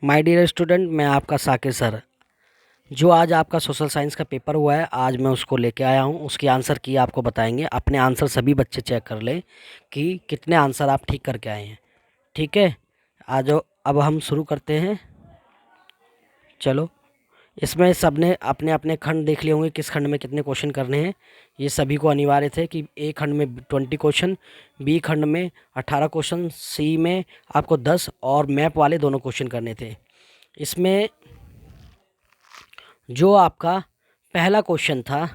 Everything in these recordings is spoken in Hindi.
माय डियर स्टूडेंट, मैं आपका साकिर सर। जो आज आपका सोशल साइंस का पेपर हुआ है, आज मैं उसको लेके आया हूँ। उसकी आंसर की आपको बताएंगे। अपने आंसर सभी बच्चे चेक कर लें कि कितने आंसर आप ठीक करके आए हैं। ठीक है, आज अब हम शुरू करते हैं। चलो, इसमें सबने अपने अपने खंड देख लिए होंगे, किस खंड में कितने क्वेश्चन करने हैं। ये सभी को अनिवार्य थे कि ए खंड में 20 क्वेश्चन, बी खंड में 18 क्वेश्चन, सी में आपको 10 और मैप वाले दोनों क्वेश्चन करने थे। इसमें जो आपका पहला क्वेश्चन था,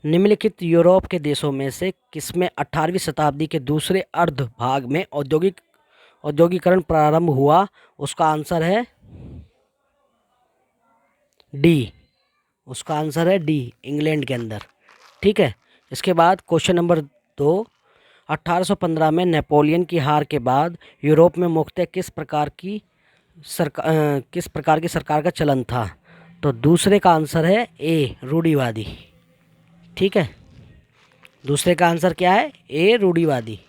निम्नलिखित यूरोप के देशों में से किसमें 18वीं शताब्दी के दूसरे अर्ध भाग में औद्योगिकरण प्रारंभ हुआ। उसका आंसर है डी। उसका आंसर है डी, इंग्लैंड के अंदर। ठीक है, इसके बाद क्वेश्चन नंबर 2, 1815 में नेपोलियन की हार के बाद यूरोप में मुख्यतः किस प्रकार की सरकार का चलन था। तो दूसरे का आंसर है ए, रूढ़िवादी। ठीक है, दूसरे का आंसर क्या है? ए, रूढ़िवादी।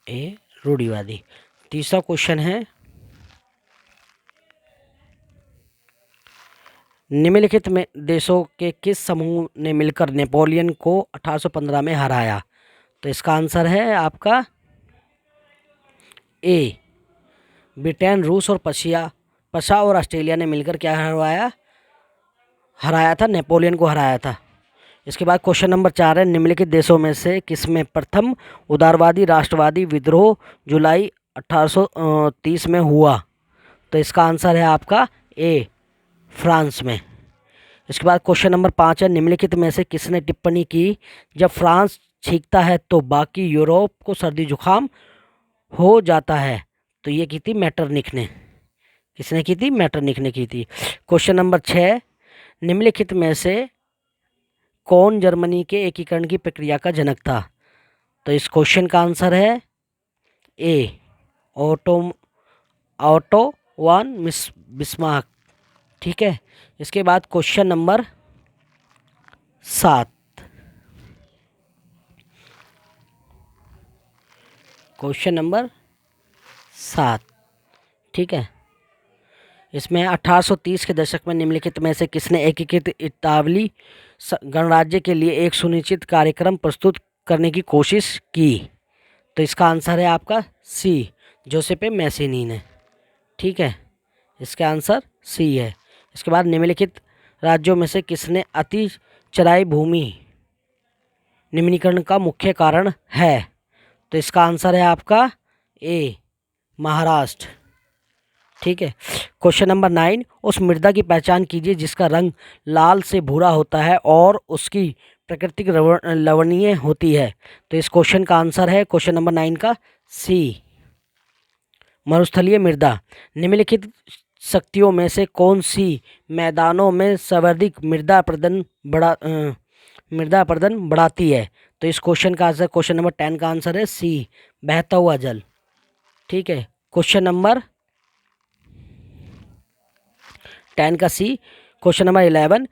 ए, रूढ़िवादी। तीसरा क्वेश्चन है, निम्नलिखित में देशों के किस समूह ने मिलकर नेपोलियन को 1815 में हराया। तो इसका आंसर है आपका ए, ब्रिटेन, रूस और पशा और ऑस्ट्रेलिया ने मिलकर क्या हराया था, नेपोलियन को हराया था। इसके बाद क्वेश्चन नंबर 4 है, निम्नलिखित देशों में से किसमें प्रथम उदारवादी राष्ट्रवादी विद्रोह जुलाई 1830 में हुआ। तो इसका आंसर है आपका ए, फ्रांस में। इसके बाद क्वेश्चन नंबर 5 है, निम्नलिखित में से किसने टिप्पणी की, जब फ्रांस छींकता है तो बाकी यूरोप को सर्दी जुकाम हो जाता है। तो ये की थी मैटरनिख ने। किसने की थी? मैटरनिख ने की थी। क्वेश्चन नंबर 6, निम्नलिखित में से कौन जर्मनी के एकीकरण की प्रक्रिया का जनक था। तो इस क्वेश्चन का आंसर है ए, ऑटो वन बिस्मार्क। ठीक है, इसके बाद क्वेश्चन नंबर 7, क्वेश्चन नंबर 7। ठीक है, इसमें 1830 के दशक में निम्नलिखित में से किसने एकीकृत इतालवी गणराज्य के लिए एक सुनिश्चित कार्यक्रम प्रस्तुत करने की कोशिश की। तो इसका आंसर है आपका सी, जोसेपे मैसिनी ने। ठीक है, इसका आंसर सी है। इसके बाद निम्नलिखित राज्यों में से किसने अति चराई भूमि निम्नीकरण का मुख्य कारण है। तो इसका आंसर है आपका ए, महाराष्ट्र। ठीक है, क्वेश्चन नंबर 9, उस मृदा की पहचान कीजिए जिसका रंग लाल से भूरा होता है और उसकी प्राकृतिक लवणीय होती है। तो इस क्वेश्चन का आंसर है क्वेश्चन नंबर 9 का सी, मरुस्थलीय मृदा। निम्नलिखित शक्तियों में से कौन सी मैदानों में सर्वाधिक मृदा प्रदन बढ़ाती है। तो इस क्वेश्चन का आंसर, क्वेश्चन नंबर 10 का आंसर है सी, बहता हुआ जल। ठीक है, क्वेश्चन नंबर 10 का सी। क्वेश्चन नंबर 11,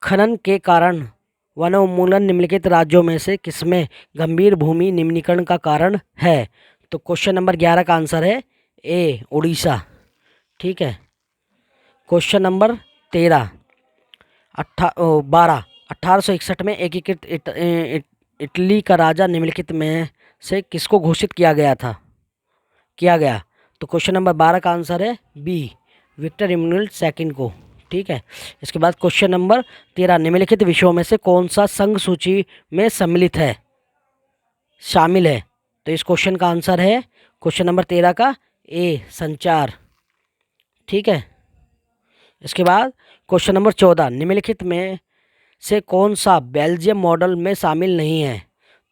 खनन के कारण वनोन्मूलन निम्नलिखित राज्यों में से किसमें गंभीर भूमि निम्नीकरण का कारण है। तो क्वेश्चन नंबर 11 का आंसर है ए, उड़ीसा। ठीक है, क्वेश्चन नंबर 1861 में एकीकृत इटली का राजा निम्नलिखित में से किसको घोषित किया गया। तो क्वेश्चन नंबर 12 का आंसर है बी, विक्टर इमैनुअल सेकंड को। ठीक है, इसके बाद क्वेश्चन नंबर 13, निम्नलिखित विषयों में से कौन सा संघ सूची में शामिल है। तो इस क्वेश्चन का आंसर है क्वेश्चन नंबर 13 का ए, संचार। ठीक है, इसके बाद क्वेश्चन नंबर 14, निम्नलिखित में से कौन सा बेल्जियम मॉडल में शामिल नहीं है।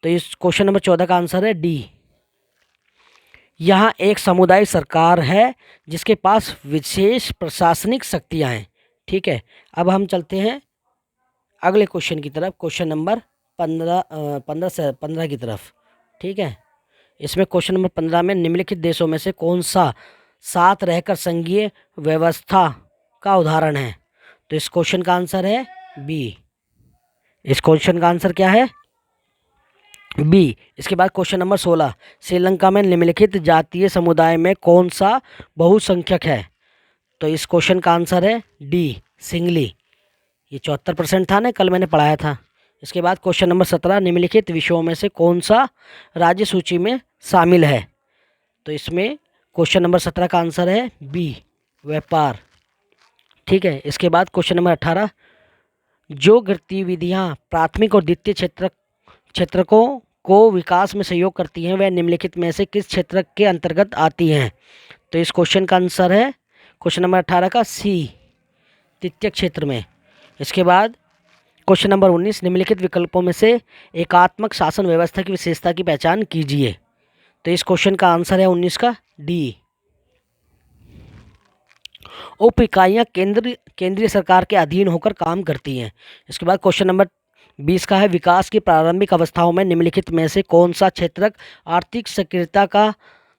तो इस क्वेश्चन नंबर 14 का आंसर है डी, यहाँ एक सामुदायिक सरकार है जिसके पास विशेष प्रशासनिक शक्तियाँ हैं। ठीक है, अब हम चलते हैं अगले क्वेश्चन की तरफ, क्वेश्चन नंबर 15 की तरफ। ठीक है, इसमें क्वेश्चन नंबर 15 में निम्नलिखित देशों में से कौन सा साथ रहकर संघीय व्यवस्था का उदाहरण है। तो इस क्वेश्चन का आंसर है बी। इस क्वेश्चन का आंसर क्या है? बी। इसके बाद क्वेश्चन नंबर 16, श्रीलंका में निम्नलिखित जातीय समुदाय में कौन सा बहुसंख्यक है? तो इस क्वेश्चन का आंसर है डी, सिंगली। ये 74% था ना, कल मैंने पढ़ाया था। इसके बाद क्वेश्चन नंबर 17, निम्नलिखित विषयों में से कौन सा राज्य सूची में शामिल है? तो इसमें क्वेश्चन नंबर 17 का आंसर है बी, व्यापार। ठीक है। इसके बाद क्वेश्चन नंबर 18, जो गतिविधियां प्राथमिक और द्वितीय क्षेत्रकों को विकास में सहयोग करती हैं, वह निम्नलिखित में से किस क्षेत्र के अंतर्गत आती हैं? तो इस क्वेश्चन का आंसर है क्वेश्चन नंबर 18 का सी, द्वितीय क्षेत्र में। इसके बाद क्वेश्चन नंबर 19, निम्नलिखित विकल्पों में से एकात्मक शासन व्यवस्था की विशेषता की पहचान कीजिए। तो इस क्वेश्चन का आंसर है 19 का डी, उप इकाइयाँ केंद्रीय सरकार के अधीन होकर काम करती हैं। इसके बाद क्वेश्चन नंबर 20 का है, विकास की प्रारंभिक अवस्थाओं में निम्नलिखित में से कौन सा क्षेत्रक आर्थिक सक्रियता का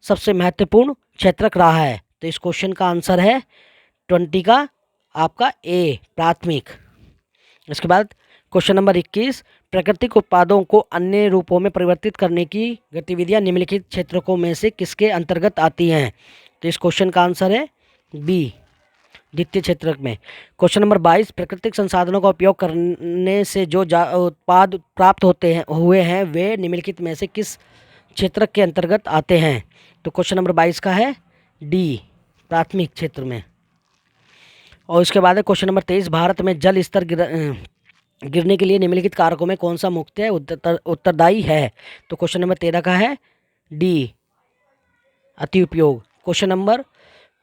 सबसे महत्वपूर्ण क्षेत्रक रहा है? तो इस क्वेश्चन का आंसर है 20 का आपका ए, प्राथमिक। इसके बाद क्वेश्चन नंबर 21, प्राकृतिक उत्पादों को अन्य रूपों में परिवर्तित करने की गतिविधियां निम्नलिखित क्षेत्रकों में से किसके अंतर्गत आती हैं? तो इस क्वेश्चन का आंसर है बी, द्वितीय क्षेत्रक में। क्वेश्चन नंबर 22, प्राकृतिक संसाधनों का उपयोग करने से जो उत्पाद प्राप्त हुए हैं वे निम्नलिखित में से किस क्षेत्रक के अंतर्गत आते हैं? तो क्वेश्चन नंबर 22 का है डी, प्राथमिक क्षेत्र में। और इसके बाद है क्वेश्चन नंबर 23, भारत में जल स्तर गिरने के लिए निम्नलिखित कारकों में कौन सा मुख्य उत्तरदायी है? तो क्वेश्चन नंबर 13 का है डी, अति उपयोग। क्वेश्चन नंबर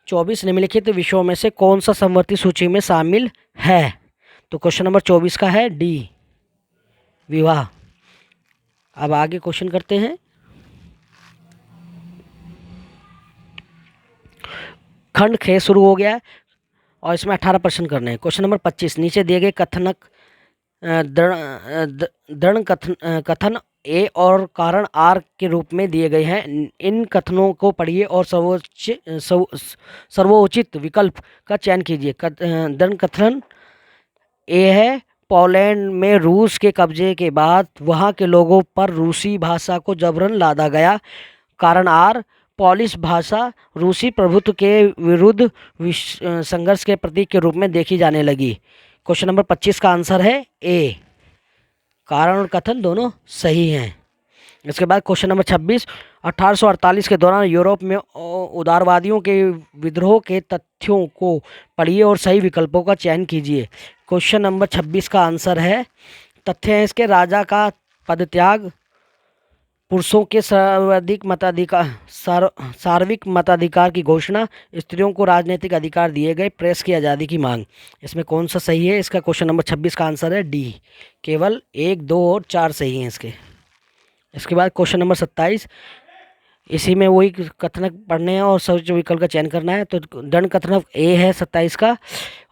24, निम्नलिखित विषयों में से कौन सा समवर्ती सूची में शामिल है? तो क्वेश्चन नंबर 24 का है डी, विवाह। अब आगे क्वेश्चन करते हैं। खंड ख शुरू हो गया है और इसमें 18 प्रश्न करने हैं। क्वेश्चन नंबर 25, नीचे दिए गए कथन ए और कारण आर के रूप में दिए गए हैं। इन कथनों को पढ़िए और सर्वोचित विकल्प का चयन कीजिए। दृढ़ कथन ए है, पोलैंड में रूस के कब्जे के बाद वहाँ के लोगों पर रूसी भाषा को जबरन लादा गया। कारण आर, पोलिश भाषा रूसी प्रभुत्व के विरुद्ध संघर्ष के प्रतीक के रूप में देखी जाने लगी। क्वेश्चन नंबर 25 का आंसर है ए, कारण और कथन दोनों सही हैं। इसके बाद क्वेश्चन नंबर 26, 1848 के दौरान यूरोप में उदारवादियों के विद्रोह के तथ्यों को पढ़िए और सही विकल्पों का चयन कीजिए। क्वेश्चन नंबर 26 का आंसर है, तथ्य है इसके, राजा का पदत्याग, पुरुषों के सार्वत्रिक मताधिकार की घोषणा, स्त्रियों को राजनीतिक अधिकार दिए गए, प्रेस की आज़ादी की मांग। इसमें कौन सा सही है? इसका क्वेश्चन नंबर 26 का आंसर है डी, केवल 1, 2 और 4 सही हैं इसके। इसके बाद क्वेश्चन नंबर 27, इसी में वही कथनक पढ़ने हैं और सर्वोच्च विकल्प का चयन करना है। तो दंड कथनक ए है 27 का।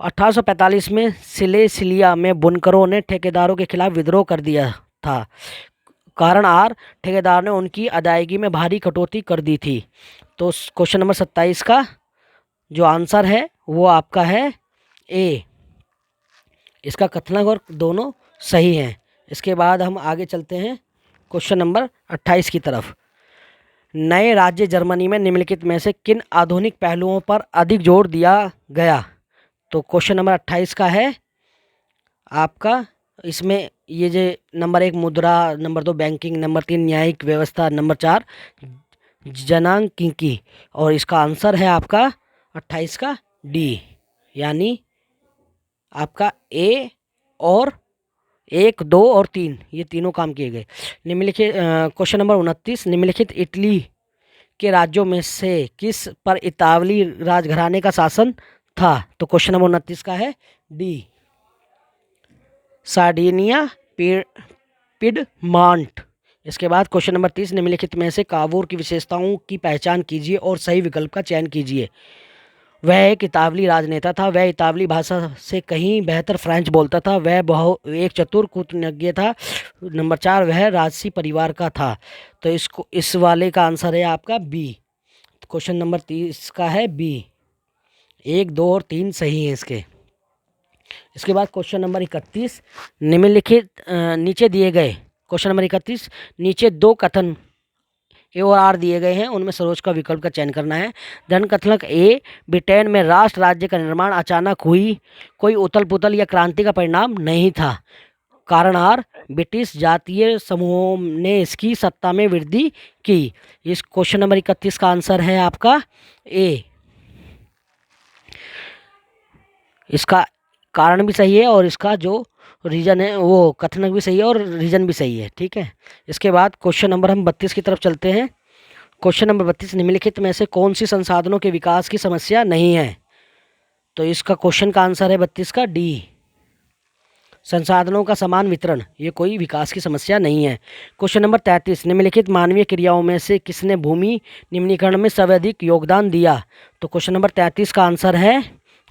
1845 में सिलेसिलिया में बुनकरों ने ठेकेदारों के खिलाफ विद्रोह कर दिया था। कारण आर, ठेकेदार ने उनकी अदायगी में भारी कटौती कर दी थी। तो क्वेश्चन नंबर 27 का जो आंसर है वो आपका है ए, इसका कथनक और दोनों सही हैं। इसके बाद हम आगे चलते हैं क्वेश्चन नंबर 28 की तरफ। नए राज्य जर्मनी में निम्नलिखित में से किन आधुनिक पहलुओं पर अधिक जोर दिया गया? तो क्वेश्चन नंबर 28 का है आपका, इसमें ये जो नंबर 1 मुद्रा, नंबर 2 बैंकिंग, नंबर 3 न्यायिक व्यवस्था, नंबर 4 जनांकिकी, और इसका आंसर है आपका 28 का डी, यानी आपका ए और 1, 2 और 3 ये तीनों काम किए गए। निम्नलिखित क्वेश्चन नंबर 29, निम्नलिखित इटली के राज्यों में से किस पर इतावली राजघराने का शासन था? तो क्वेश्चन नंबर 29 का है डी, सार्डिनिया, पिडमांट। इसके बाद क्वेश्चन नंबर 30, निम्नलिखित में से कावूर की विशेषताओं की पहचान कीजिए और सही विकल्प का चयन कीजिए। वह एक इतावली राजनेता था, वह इतावली भाषा से कहीं बेहतर फ्रेंच बोलता था, वह एक चतुर कूटनीतिज्ञ था। नंबर 4, वह राजसी परिवार का था। तो इस वाले का आंसर है आपका बी, क्वेश्चन नंबर 30 का है बी, 1, 2 और 3 सही है इसके। इसके बाद क्वेश्चन नंबर 31, निम्नलिखित नीचे दिए गए क्वेश्चन नंबर 31, नीचे दो कथन ए और आर दिए गए हैं, उनमें सरोज का विकल्प का चयन करना है। धन कथनक ए, ब्रिटेन में राष्ट्र राज्य का निर्माण अचानक हुई कोई उथल पुथल या क्रांति का परिणाम नहीं था। कारण आर, ब्रिटिश जातीय समूहों ने इसकी सत्ता में वृद्धि की। इस क्वेश्चन नंबर 31 का आंसर है आपका ए। इसका कारण भी सही है और इसका जो रीजन है वो कथनक भी सही है और रीजन भी सही है। ठीक है, इसके बाद क्वेश्चन नंबर हम 32 की तरफ चलते हैं। क्वेश्चन नंबर 32, निम्नलिखित में से कौन सी संसाधनों के विकास की समस्या नहीं है? तो इसका क्वेश्चन का आंसर है 32 का डी, संसाधनों का समान वितरण, ये कोई विकास की समस्या नहीं है। क्वेश्चन नंबर 33, निम्नलिखित मानवीय क्रियाओं में से किसने भूमि निम्नीकरण में सर्वाधिक योगदान दिया? तो क्वेश्चन नंबर 33 का आंसर है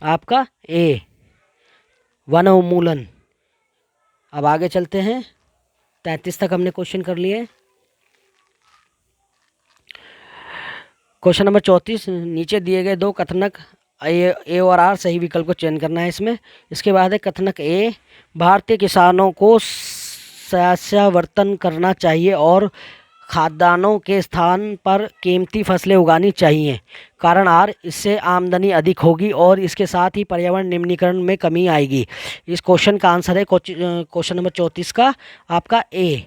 आपका ए, वन उन्मूलन। अब आगे चलते हैं, 33 तक हमने क्वेश्चन कर लिए। क्वेश्चन नंबर 34, नीचे दिए गए दो कथनक ए और आर सही विकल्प को चयन करना है इसमें। इसके बाद है कथनक ए, भारतीय किसानों को सस्यावर्तन करना चाहिए और खाद्यान्नों के स्थान पर कीमती फसलें उगानी चाहिए। कारण आर, इससे आमदनी अधिक होगी और इसके साथ ही पर्यावरण निम्नीकरण में कमी आएगी। इस क्वेश्चन का आंसर है क्वेश्चन नंबर 34 का आपका ए।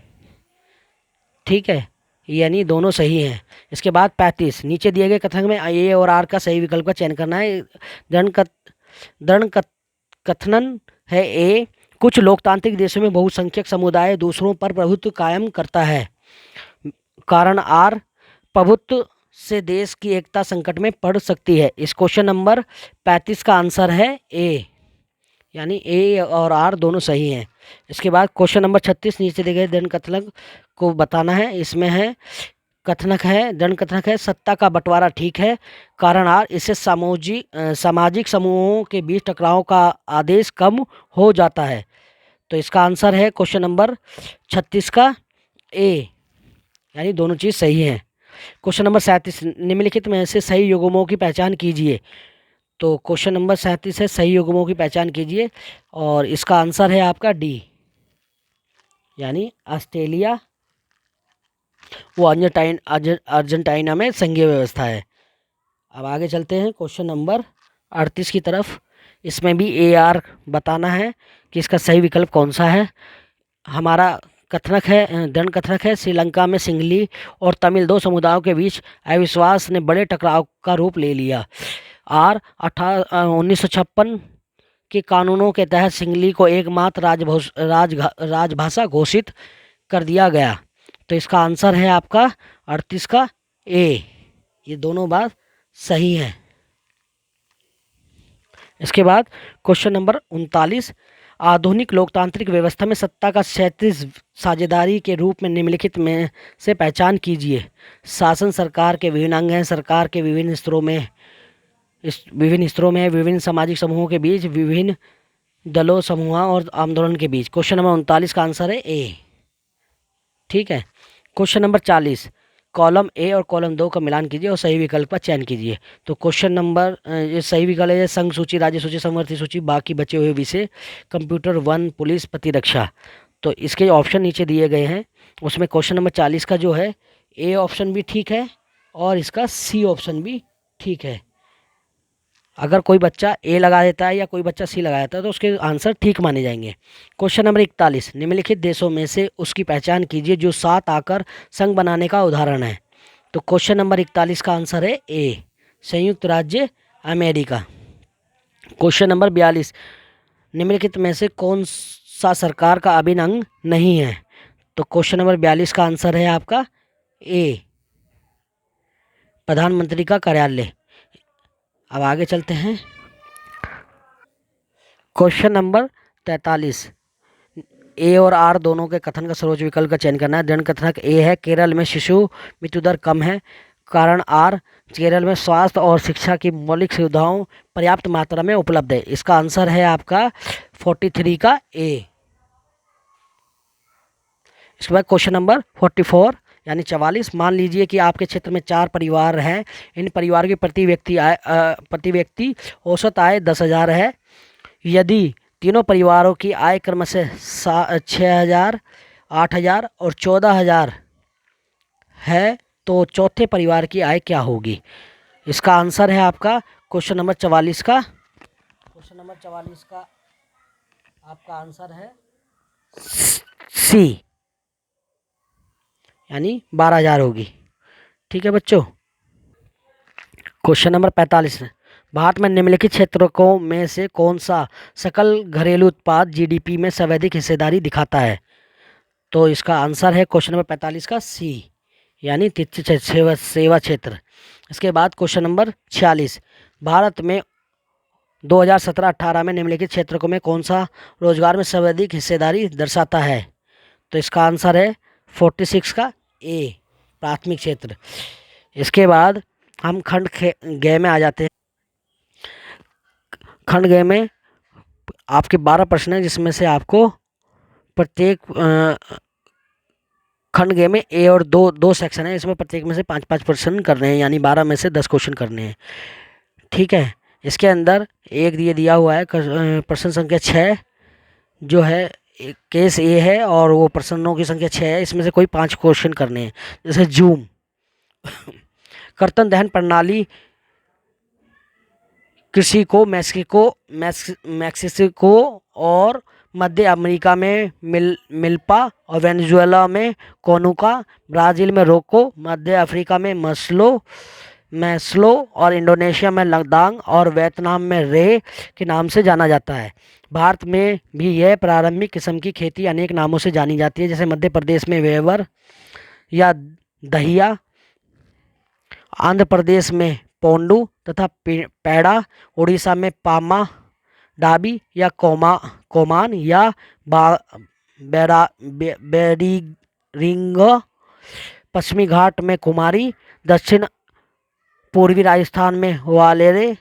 ठीक है, यानी दोनों सही हैं। इसके बाद 35, नीचे दिए गए कथन में ए और आर का सही विकल्प का चयन करना है। दृढ़ कथन है ए, कुछ लोकतांत्रिक देशों में बहुसंख्यक समुदाय दूसरों पर प्रभुत्व कायम करता है। कारण आर, प्रभुत्व से देश की एकता संकट में पड़ सकती है। इस क्वेश्चन नंबर 35 का आंसर है ए, यानी ए और आर दोनों सही हैं। इसके बाद क्वेश्चन नंबर 36, नीचे दिए गए दृढ़ कथनक को बताना है। इसमें है दृढ़ कथनक है सत्ता का बंटवारा ठीक है। कारण आर, इससे सामाजिक समूहों के बीच टकराव का आदेश कम हो जाता है। तो इसका आंसर है क्वेश्चन नंबर 36 का ए, यानी दोनों चीज़ सही हैं। क्वेश्चन नंबर 37, निम्नलिखित में से सही युग्मों की पहचान कीजिए। तो क्वेश्चन नंबर 37 है सही युग्मों की पहचान कीजिए और इसका आंसर है आपका डी, यानी ऑस्ट्रेलिया वो अर्जेंटीना में संघीय व्यवस्था है। अब आगे चलते हैं क्वेश्चन नंबर 38 की तरफ। इसमें भी ए आर बताना है कि इसका सही विकल्प कौन सा है। हमारा दृढ़ कथनक है श्रीलंका में सिंगली और तमिल दो समुदायों के बीच अविश्वास ने बड़े टकराव का रूप ले लिया। आर, 1956 के कानूनों के तहत सिंगली को एकमात्र राजभाषा घोषित कर दिया गया। तो इसका आंसर है आपका 38 का ए, ये दोनों बात सही है। इसके बाद क्वेश्चन नंबर 39, आधुनिक लोकतांत्रिक व्यवस्था में सत्ता का क्षैतिज साझेदारी के रूप में निम्नलिखित में से पहचान कीजिए। शासन सरकार के विभिन्न अंग हैं, सरकार के विभिन्न स्तरों में विभिन्न सामाजिक समूहों के बीच, विभिन्न दलों समूहों और आंदोलन के बीच। क्वेश्चन नंबर 39 का आंसर है ए। ठीक है, क्वेश्चन नंबर 40, कॉलम ए और कॉलम 2 का मिलान कीजिए और सही विकल्प का चयन कीजिए। तो क्वेश्चन नंबर ये सही विकल्प है संघ सूची, राज्य सूची, समवर्ती सूची, बाकी बचे हुए विषय, कंप्यूटर, वन, पुलिस, प्रतिरक्षा। तो इसके ऑप्शन नीचे दिए गए हैं, उसमें क्वेश्चन नंबर 40 का जो है ए ऑप्शन भी ठीक है और इसका सी ऑप्शन भी ठीक है। अगर कोई बच्चा ए लगा देता है या कोई बच्चा सी लगा देता है तो उसके आंसर ठीक माने जाएंगे। क्वेश्चन नंबर 41, निम्नलिखित देशों में से उसकी पहचान कीजिए जो साथ आकर संघ बनाने का उदाहरण है। तो क्वेश्चन नंबर 41 का आंसर है ए, संयुक्त राज्य अमेरिका। क्वेश्चन नंबर 42, निम्नलिखित में से कौन सा सरकार का अभिन्न अंग नहीं है? तो क्वेश्चन नंबर 42 का आंसर है आपका ए, प्रधानमंत्री का कार्यालय। अब आगे चलते हैं, क्वेश्चन नंबर 43, ए और आर दोनों के कथन का सर्वोच्च विकल्प का चयन करना है। दृढ़ कथनक ए है केरल में शिशु मृत्यु दर कम है। कारण आर, केरल में स्वास्थ्य और शिक्षा की मौलिक सुविधाओं पर्याप्त मात्रा में उपलब्ध है। इसका आंसर है आपका 43 का ए। इसके बाद क्वेश्चन नंबर 44 यानी 44, मान लीजिए कि आपके क्षेत्र में 4 परिवार हैं। इन परिवार की प्रति व्यक्ति औसत आय 10,000 है। यदि तीनों परिवारों की आय क्रमशः 6,000, 8,000 और 14,000 है, तो चौथे परिवार की आय क्या होगी? इसका आंसर है आपका क्वेश्चन नंबर 44 का, क्वेश्चन नंबर 44 का आपका आंसर है सी, यानी 12,000 होगी। ठीक है बच्चों। क्वेश्चन नंबर 45, भारत में निम्नलिखित क्षेत्रों में से कौन सा सकल घरेलू उत्पाद जीडीपी में सर्वाधिक हिस्सेदारी दिखाता है? तो इसका आंसर है क्वेश्चन नंबर 45 का सी, यानी तीर्थ सेवा क्षेत्र। इसके बाद क्वेश्चन नंबर 46, भारत में 2017-18 में निम्नलिखित क्षेत्रों में कौन सा रोजगार में सर्वाधिक हिस्सेदारी दर्शाता है? तो इसका आंसर है 46 का ए, प्राथमिक क्षेत्र। इसके बाद हम खंड ग में आ जाते हैं। खंड ग में आपके 12 प्रश्न हैं, जिसमें से आपको प्रत्येक खंड ग में ए और दो दो सेक्शन है, इसमें प्रत्येक में से 5-5 प्रश्न करने हैं, यानी 12 में से 10 क्वेश्चन करने हैं। ठीक है। इसके अंदर एक दिया हुआ है प्रश्न संख्या 6 जो है केस ए है, और वो प्रश्नों की संख्या 6 है, इसमें से कोई 5 क्वेश्चन करने हैं। जैसे जूम कर्तन दहन प्रणाली कृषि को मैक्सिको और मध्य अमेरिका में मिल्पा और वेनेजुएला में कोनुका, ब्राज़ील में रोको, मध्य अफ्रीका में मैस्लो और इंडोनेशिया में लद्दाख और वियतनाम में रे के नाम से जाना जाता है। भारत में भी यह प्रारंभिक किस्म की खेती अनेक नामों से जानी जाती है, जैसे मध्य प्रदेश में वेवर या दहिया, आंध्र प्रदेश में पोंडू तथा पेड़ा, उड़ीसा में पामा डाबी या कोमान या बेरीरिंग, पश्चिमी घाट में कुमारी, दक्षिण पूर्वी राजस्थान में वालेरे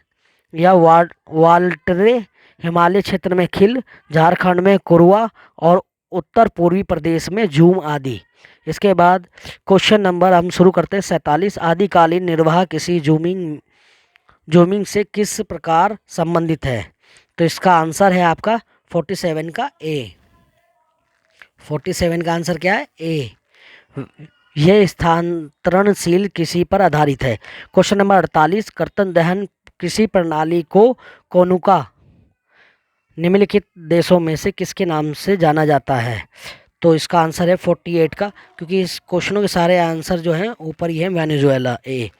या वाल्टरे, हिमालय क्षेत्र में खिल, झारखंड में कुरुआ और उत्तर पूर्वी प्रदेश में झूम आदि। इसके बाद क्वेश्चन नंबर हम शुरू करते हैं 47, आदिकालीन निर्वाह किसी जूमिंग से किस प्रकार संबंधित है? तो इसका आंसर है आपका 47 का ए। 47 का आंसर क्या है? ए। यह स्थानांतरणशील कृषि पर आधारित है। क्वेश्चन नंबर 48, कर्तन दहन कृषि प्रणाली को कोनुका निम्नलिखित देशों में से किसके नाम से जाना जाता है? तो इसका आंसर है 48 का, क्योंकि इस क्वेश्चनों के सारे आंसर जो हैं ऊपर ही है, वेनेजुएला ए।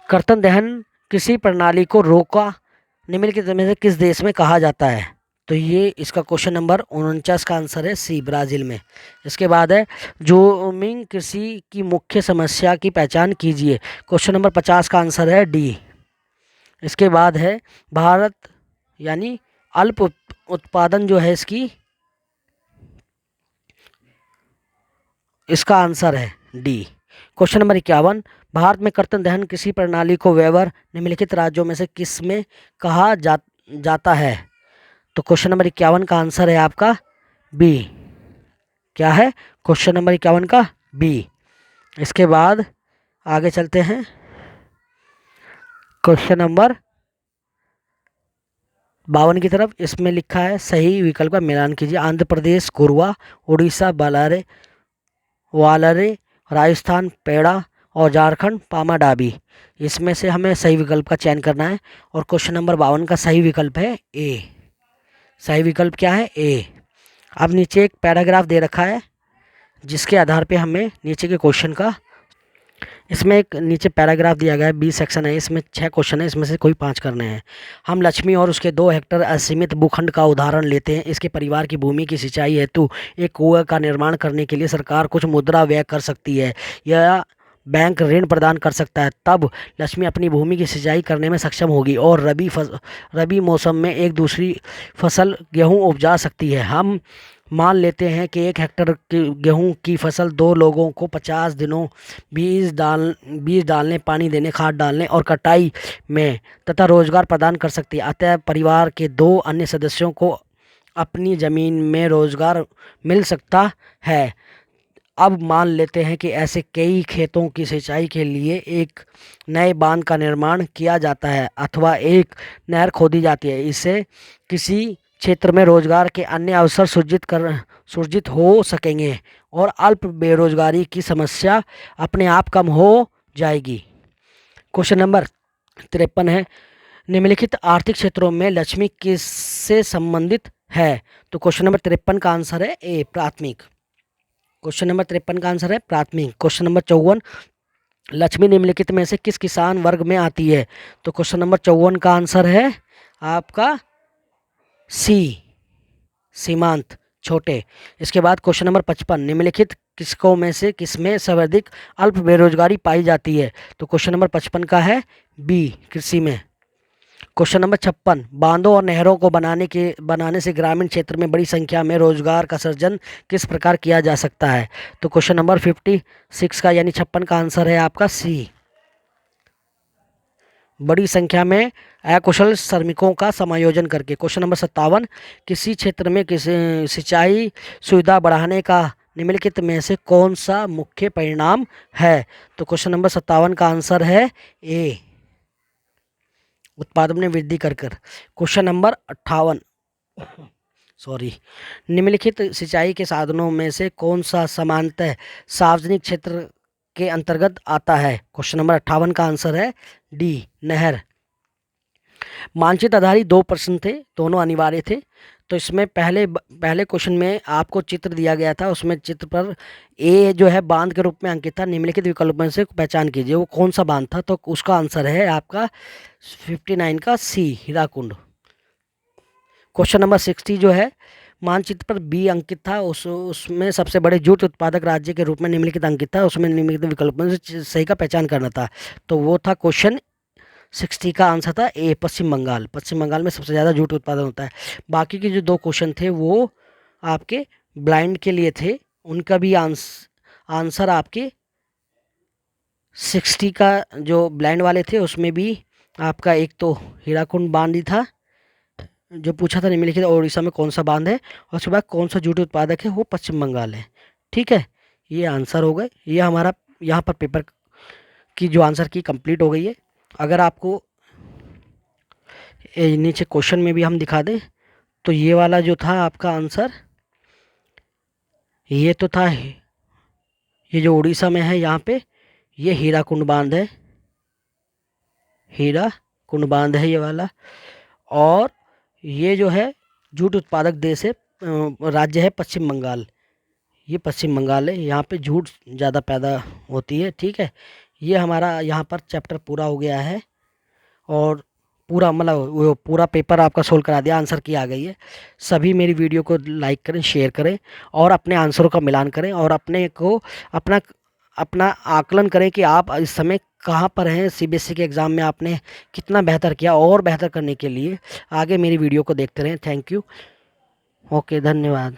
कर्तन दहन कृषि प्रणाली को रोका निम्नलिखित में से किस देश में कहा जाता है? तो ये इसका क्वेश्चन नंबर 49 का आंसर है सी, ब्राज़ील में। इसके बाद है जूमिंग कृषि की मुख्य समस्या की पहचान कीजिए। क्वेश्चन नंबर 50 का आंसर है डी। इसके बाद है भारत यानी अल्प उत्पादन जो है इसका आंसर है डी। क्वेश्चन नंबर 51, भारत में कर्तन दहन कृषि प्रणाली को वेवर निम्नलिखित राज्यों में से किस में कहा जाता है? तो क्वेश्चन नंबर 51 का आंसर है आपका बी। क्या है? क्वेश्चन नंबर 51 का बी। इसके बाद आगे चलते हैं क्वेश्चन नंबर 52 की तरफ। इसमें लिखा है सही विकल्प का मिलान कीजिए। आंध्र प्रदेश गुरुआ, उड़ीसा वालरे, राजस्थान पेड़ा और झारखंड पामा डाबी। इसमें से हमें सही विकल्प का चयन करना है, और क्वेश्चन नंबर 52 का सही विकल्प है ए। सही विकल्प क्या है? ए। अब नीचे एक पैराग्राफ दे रखा है, जिसके आधार पे हमें नीचे के क्वेश्चन का, इसमें एक नीचे पैराग्राफ दिया गया है, 20 सेक्शन है, इसमें 6 क्वेश्चन है, इसमें से कोई 5 करने हैं। हम लक्ष्मी और उसके 2 हेक्टेयर असीमित भूखंड का उदाहरण लेते हैं। इसके परिवार की भूमि की सिंचाई हेतु एक कुआं का निर्माण करने के लिए सरकार कुछ मुद्रा व्यय कर सकती है या बैंक ऋण प्रदान कर सकता है। तब लक्ष्मी अपनी भूमि की सिंचाई करने में सक्षम होगी और रबी मौसम में एक दूसरी फसल गेहूँ उपजा सकती है। हम मान लेते हैं कि 1 हेक्टेयर गेहूं की फसल 2 लोगों को 50 दिनों बीज डालने, पानी देने, खाद डालने और कटाई में तथा रोजगार प्रदान कर सकती है। अतः परिवार के 2 अन्य सदस्यों को अपनी ज़मीन में रोजगार मिल सकता है। अब मान लेते हैं कि ऐसे कई खेतों की सिंचाई के लिए एक नए बांध का निर्माण किया जाता है अथवा एक नहर खोदी जाती है। इससे किसी क्षेत्र में रोजगार के अन्य अवसर सृजित हो सकेंगे और अल्प बेरोजगारी की समस्या अपने आप कम हो जाएगी। क्वेश्चन नंबर 53 है, निम्नलिखित आर्थिक क्षेत्रों में लक्ष्मी किससे संबंधित है? तो क्वेश्चन नंबर 53 का आंसर है ए, प्राथमिक। क्वेश्चन नंबर 53 का आंसर है प्राथमिक। क्वेश्चन नंबर 54, लक्ष्मी निम्नलिखित में से किस किसान वर्ग में आती है? तो क्वेश्चन नंबर 54 का आंसर है आपका सी, सीमांत, छोटे। इसके बाद क्वेश्चन नंबर 55, निम्नलिखित किसकों में से किसमें सर्वाधिक अल्प बेरोजगारी पाई जाती है? तो क्वेश्चन नंबर 55 का है बी, कृषि में। क्वेश्चन नंबर 56, बांधों और नहरों को बनाने से ग्रामीण क्षेत्र में बड़ी संख्या में रोजगार का सृजन किस प्रकार किया जा सकता है? तो क्वेश्चन नंबर 56 का यानी 56 का आंसर है आपका सी, बड़ी संख्या में अकुशल श्रमिकों का समायोजन करके। क्वेश्चन नंबर 57, किसी क्षेत्र में किसी सिंचाई सुविधा बढ़ाने का निम्नलिखित में से कौन सा मुख्य परिणाम है? तो क्वेश्चन नंबर 57 का आंसर है ए, उत्पादन में वृद्धि कर कर। क्वेश्चन नंबर 58, सॉरी, निम्नलिखित सिंचाई के साधनों में से कौन सा सामान्यतः सार्वजनिक क्षेत्र के अंतर्गत आता है? क्वेश्चन नंबर 58 का आंसर है डी, नहर। मानचित्र आधारित 2 प्रश्न थे, दोनों अनिवार्य थे। तो इसमें पहले क्वेश्चन में आपको चित्र दिया गया था, उसमें चित्र पर ए जो है बांध के रूप में अंकित था, निम्नलिखित विकल्पों में से पहचान कीजिए वो कौन सा बांध था? तो उसका आंसर है आपका 59 का सी, हीराकुंड। क्वेश्चन नंबर 60 जो है मानचित्र पर बी अंकित था, उसमें सबसे बड़े जूट उत्पादक राज्य के रूप में निम्नलिखित अंकित था, उसमें निम्नलिखित विकल्पों से सही का पहचान करना था। तो वो था क्वेश्चन 60 का आंसर था ए, पश्चिम बंगाल। पश्चिम बंगाल में सबसे ज़्यादा जूट उत्पादन होता है। बाकी के जो 2 क्वेश्चन थे वो आपके ब्लाइंड के लिए थे, उनका भी आंसर आपके 60 का जो ब्लाइंड वाले थे उसमें भी आपका एक तो हीराकुंड बांध ही था जो पूछा था, निम्नलिखित उड़ीसा में कौन सा बांध है, और उसके बाद कौन सा जूट उत्पादक है, वो पश्चिम बंगाल है। ठीक है, ये आंसर हो गए। ये हमारा यहाँ पर पेपर की जो आंसर की कंप्लीट हो गई है। अगर आपको नीचे क्वेश्चन में भी हम दिखा दें तो ये वाला जो था आपका आंसर, ये तो था, ये जो उड़ीसा में है यहाँ पे ये हीराकुंड बांध है, हीराकुंड बांध है ये वाला। और ये जो है जूट उत्पादक देश है, राज्य है पश्चिम बंगाल। ये पश्चिम बंगाल है, यहाँ पे जूट ज़्यादा पैदा होती है। ठीक है, ये हमारा यहाँ पर चैप्टर पूरा हो गया है और पूरा मतलब वो पूरा पेपर आपका सोल्व करा दिया, आंसर की आ गई है। सभी मेरी वीडियो को लाइक करें, शेयर करें और अपने आंसरों का मिलान करें और अपने को अपना अपना आकलन करें कि आप इस समय कहाँ पर हैं, सीबीएसई के एग्ज़ाम में आपने कितना बेहतर किया। और बेहतर करने के लिए आगे मेरी वीडियो को देखते रहें। थैंक यू, ओके, धन्यवाद।